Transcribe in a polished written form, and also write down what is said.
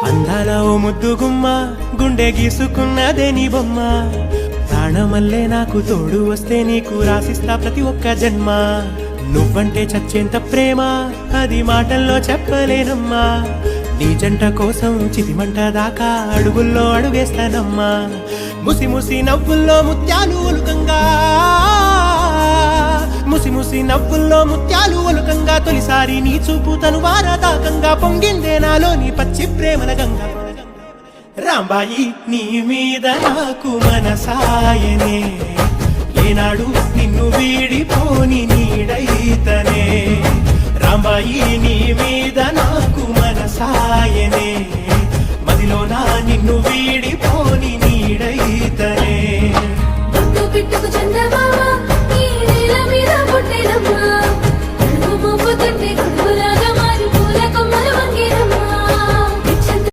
అందాల ఓ ముద్దు గుమ్మ గుండె గీసుకున్నదే నీ బొమ్మ ప్రాణమల్లే నాకు తోడు వస్తే నీకు రాసిస్తా ప్రతి ఒక్క జన్మ నువ్వంటే చచ్చేంత ప్రేమ అది మాటల్లో చెప్పలేనమ్మా నీ జంట కోసం చితిమంట దాకా అడుగుల్లో అడుగేస్తానమ్మా ముసి ముసి నవ్వుల్లో ముత్యాలు ఒలుకంగా ముసి ముసి నవ్వుల్లో ముత్యాలు ఒలుకంగా తొలిసారి నీ చూపు తను వారదాకంగా పొంగిందే నాలో నీ పచ్చి ప్రేమల గంగా రాంబాయి నీ మీద నాకు మనసాయనే ఏనాడు నిన్ను వీడిపోని నీడైతనే రాంబాయి నీ మీద నాకు మనసాయనే